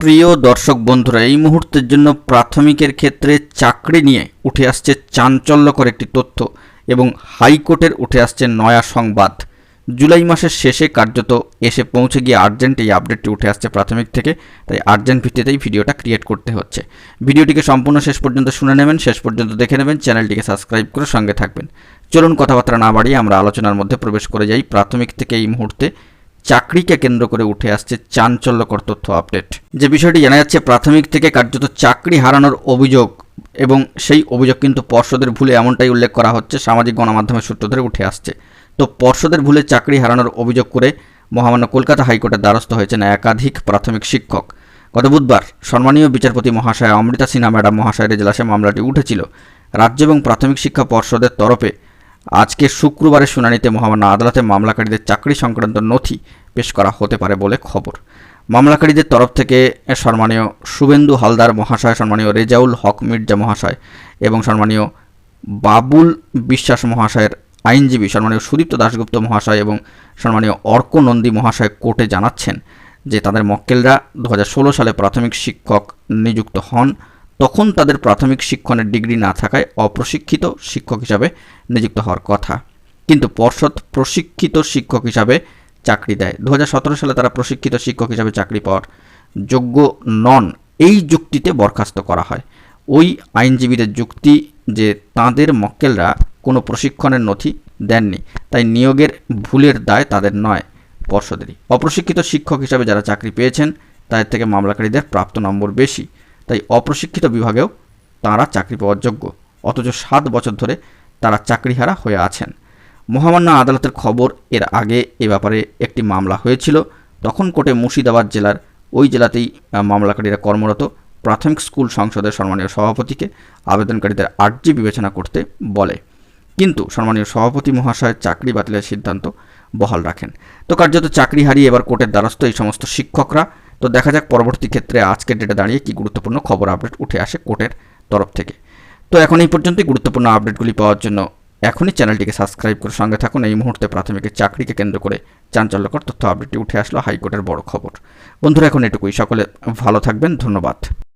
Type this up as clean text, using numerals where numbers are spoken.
প্রিয় দর্শক বন্ধুরা, এই মুহূর্তের জন্য প্রাথমিকের ক্ষেত্রে চাকরি নিয়ে উঠে আসছে চাঞ্চল্যকর একটি তথ্য এবং হাইকোর্টের উঠে আসছে নয়া সংবাদ। জুলাই মাসের শেষে কার্যত এসে পৌঁছে গিয়ে আর্জেন্ট এই আপডেটটি উঠে আসছে প্রাথমিক থেকে, তাই আর্জেন্ট ভিত্তিতেই ভিডিওটা ক্রিয়েট করতে হচ্ছে। ভিডিওটিকে সম্পূর্ণ শেষ পর্যন্ত শুনে নেবেন, শেষ পর্যন্ত দেখে নেবেন, চ্যানেলটিকে সাবস্ক্রাইব করে সঙ্গে থাকবেন। চলুন কথাবার্তা না বাড়িয়ে আমরা আলোচনার মধ্যে প্রবেশ করে যাই। প্রাথমিক থেকে এই মুহূর্তে চাকরিকে কেন্দ্র করে উঠে আসছে চাঞ্চল্যকর তথ্য আপডেট। যে বিষয়টি জানা যাচ্ছে, প্রাথমিক থেকে কার্যত চাকরি হারানোর অভিযোগ, এবং সেই অভিযোগ কিন্তু পর্ষদের ভুলে, এমনটাই উল্লেখ করা হচ্ছে সামাজিক গণমাধ্যমের সূত্র ধরে উঠে আসছে। তো পর্ষদের ভুলে চাকরি হারানোর অভিযোগ করে মহামান্য কলকাতা হাইকোর্টের দ্বারস্থ হয়েছেন একাধিক প্রাথমিক শিক্ষক। গত বুধবার সম্মানীয় বিচারপতি মহাশয়া অমৃতা সিনহা ম্যাডাম মহাশয়ের এজলাসে মামলাটি উঠেছিল। রাজ্য এবং প্রাথমিক শিক্ষা পর্ষদের তরফে আজকে শুক্রবারের শুনানিতে মহামান্য আদালতে মামলাকারীদের চাকরি সংক্রান্ত নথি পেশ করা হতে পারে বলে খবর। মামলাকারীদের তরফ থেকে সম্মানীয় শুভেন্দু হালদার মহাশয়, সম্মানীয় রেজাউল হক মির্জা মহাশয় এবং সম্মানীয় বাবুল বিশ্বাস মহাশয়ের আইনজীবী সম্মানীয় সুদীপ্ত দাশগুপ্ত মহাশয় এবং সম্মানীয় অর্ক নন্দী মহাশয় কোর্টে জানাচ্ছেন যে তাদের মক্কেলরা 2016 সালে প্রাথমিক শিক্ষক নিযুক্ত হন। তখন তাদের প্রাথমিক শিক্ষণের ডিগ্রি না থাকায় অপ্রশিক্ষিত শিক্ষক হিসাবে নিযুক্ত হওয়ার কথা, কিন্তু পর্ষদ প্রশিক্ষিত শিক্ষক হিসাবে চাকরি দেয়। 2017 সালে তারা প্রশিক্ষিত শিক্ষক হিসাবে চাকরি পাওয়ার যোগ্য নন, এই যুক্তিতে বরখাস্ত করা হয়। ওই আইনজীবীদের যুক্তি যে তাদের মক্কেলরা কোনো প্রশিক্ষণের নথি দেননি, তাই নিয়োগের ভুলের দায় তাদের নয়, পর্ষদেরই। অপ্রশিক্ষিত শিক্ষক হিসাবে যারা চাকরি পেয়েছেন তাদের থেকে মামলাকারীদের প্রাপ্ত নম্বর বেশি, তাই অপ্রশিক্ষিত বিভাগেও তাঁরা চাকরি পাওয়ার যোগ্য, অথচ 7 বছর ধরে তারা চাকরিহারা হয়ে আছেন। মহামান্য আদালতের খবর, এর আগে এ ব্যাপারে একটি মামলা হয়েছিল। তখন কোর্টে মুর্শিদাবাদ জেলার, ওই জেলাতেই মামলাকারীরা কর্মরত প্রাথমিক স্কুল সংসদের সম্মানীয় সভাপতিকে আবেদনকারীদের আর্জি বিবেচনা করতে বলে, কিন্তু সম্মানীয় সভাপতি মহাশয় চাকরি বাতিলের সিদ্ধান্ত বহাল রাখেন। তো কার্যত চাকরি হারিয়ে এবার কোর্টের দ্বারস্থ এই সমস্ত শিক্ষকরা। তো দেখা যাক পরবর্তী ক্ষেত্রে আজকের ডেটে দাঁড়িয়ে কি গুরুত্বপূর্ণ খবর আপডেট উঠে আসে কোর্টের তরফ থেকে। তো এখন এই পর্যন্তই। গুরুত্বপূর্ণ আপডেটগুলি পাওয়ার জন্য এখনই চ্যানেলটিকে সাবস্ক্রাইব করে সঙ্গে থাকুন। এই মুহূর্তে প্রাথমিকের চাকরিকে কেন্দ্র করে চাঞ্চল্যকর তথ্য আপডেটটি উঠে আসলো হাইকোর্টের বড় খবর। বন্ধুরা, এখন এটুকুই। সকলে ভালো থাকবেন, ধন্যবাদ।